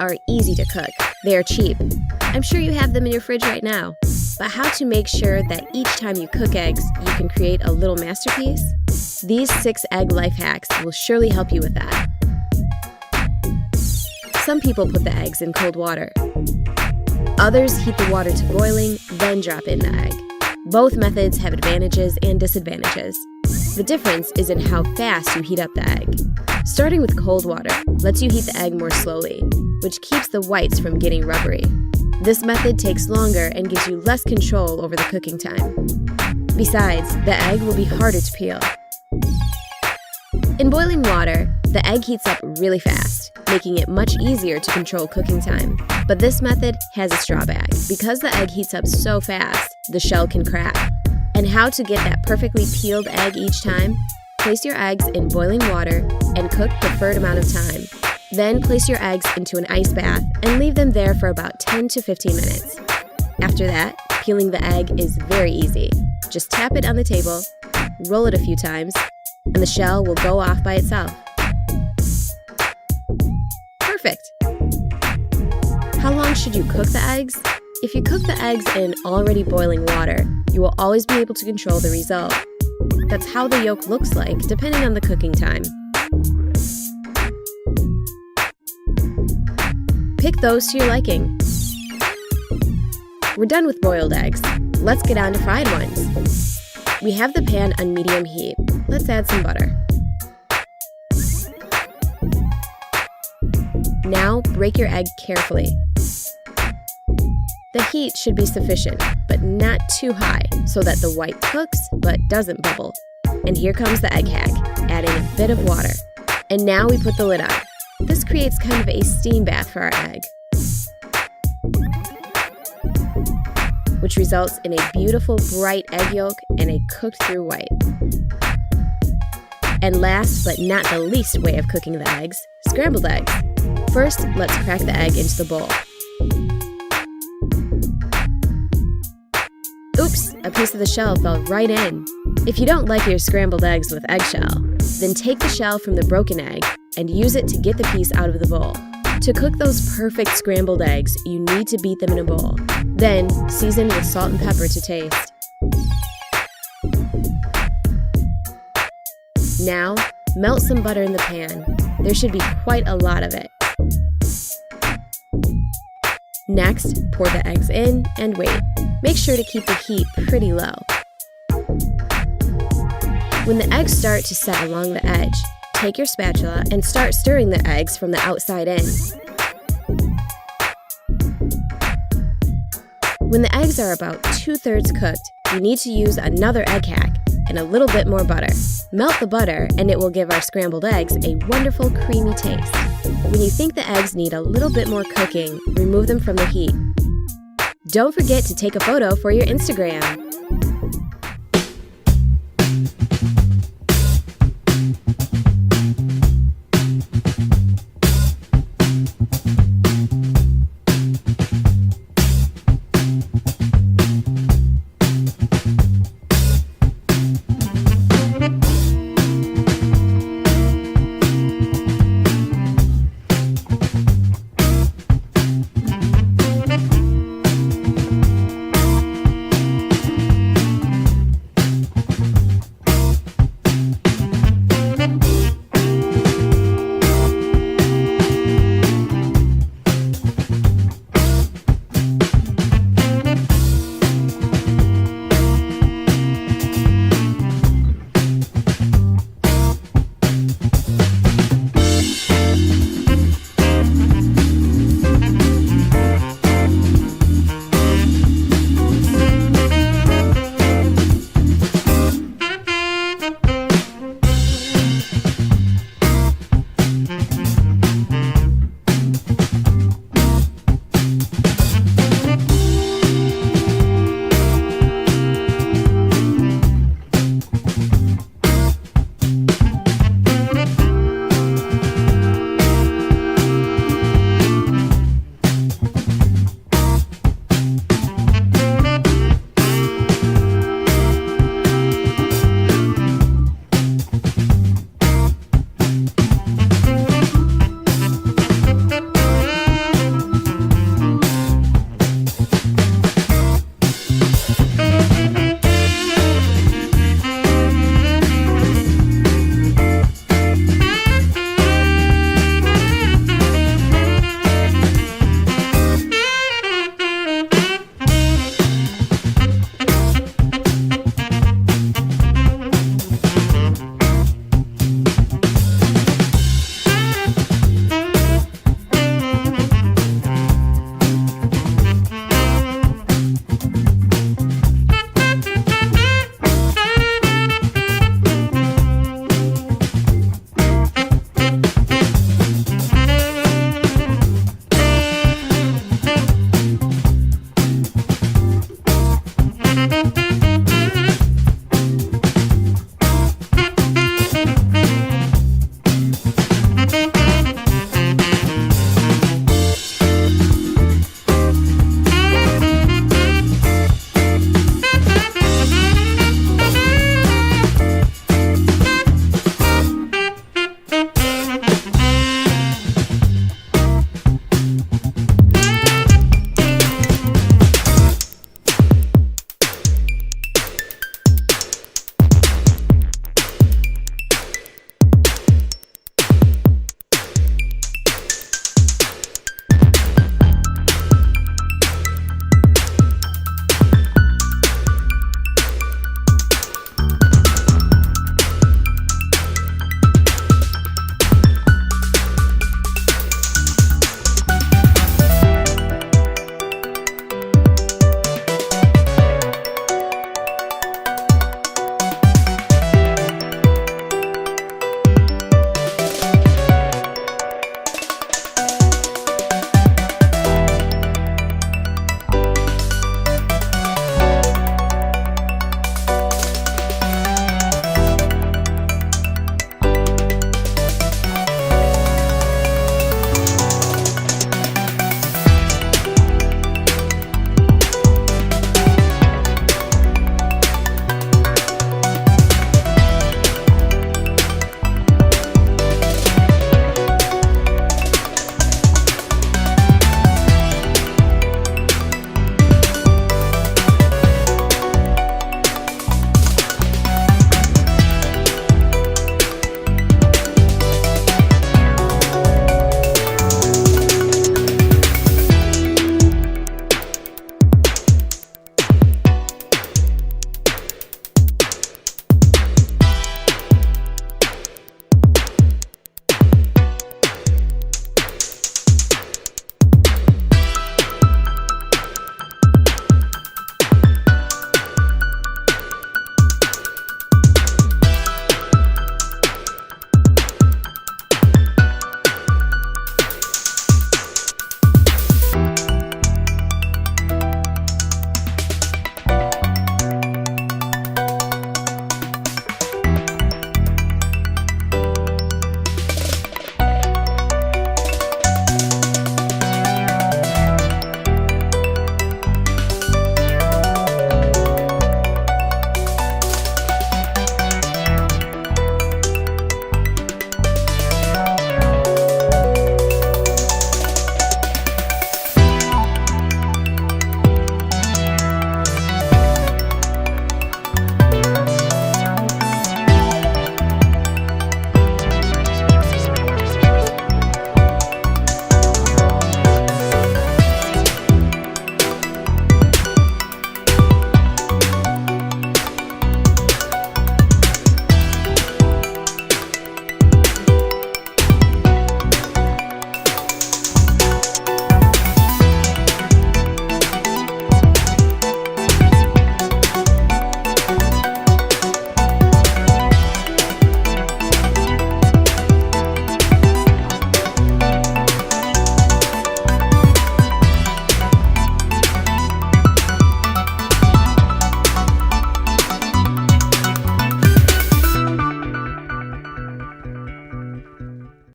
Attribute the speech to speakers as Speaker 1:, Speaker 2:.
Speaker 1: are easy to cook. They are cheap. I'm sure you have them in your fridge right now. But how to make sure that each time you cook eggs, you can create a little masterpiece? These 6 egg life hacks will surely help you with that. Some people put the eggs in cold water. Others heat the water to boiling, then drop in the egg. Both methods have advantages and disadvantages. The difference is in how fast you heat up the egg. Starting with cold water lets you heat the egg more slowly, which keeps the whites from getting rubbery. This method takes longer and gives you less control over the cooking time. Besides, the egg will be harder to peel. In boiling water, the egg heats up really fast, making it much easier to control cooking time. But this method has a drawback. Because the egg heats up so fast, the shell can crack. And how to get that perfectly peeled egg each time? Place your eggs in boiling water and cook preferred amount of time. Then place your eggs into an ice bath and leave them there for about 10 to 15 minutes. After that, peeling the egg is very easy. Just tap it on the table, roll it a few times, and the shell will go off by itself. Perfect! How long should you cook the eggs? If you cook the eggs in already boiling water, you will always be able to control the result. That's how the yolk looks like, depending on the cooking time. Pick those to your liking. We're done with boiled eggs. Let's get on to fried ones. We have the pan on medium heat. Let's add some butter. Now break your egg carefully. The heat should be sufficient, but not too high, so that the white cooks but doesn't bubble. And here comes the egg hack, adding a bit of water. And now we put the lid on. This creates kind of a steam bath for our egg, which results in a beautiful bright egg yolk and a cooked through white. And last but not the least way of cooking the eggs, scrambled eggs. First, let's crack the egg into the bowl. Oops, a piece of the shell fell right in. If you don't like your scrambled eggs with eggshell, then take the shell from the broken egg and use it to get the piece out of the bowl. To cook those perfect scrambled eggs, you need to beat them in a bowl. Then, season with salt and pepper to taste. Now, melt some butter in the pan. There should be quite a lot of it. Next, pour the eggs in and wait. Make sure to keep the heat pretty low. When the eggs start to set along the edge, take your spatula and start stirring the eggs from the outside in. When the eggs are about 2/3 cooked, you need to use another egg hack and a little bit more butter. Melt the butter and it will give our scrambled eggs a wonderful creamy taste. When you think the eggs need a little bit more cooking, remove them from the heat. Don't forget to take a photo for your Instagram.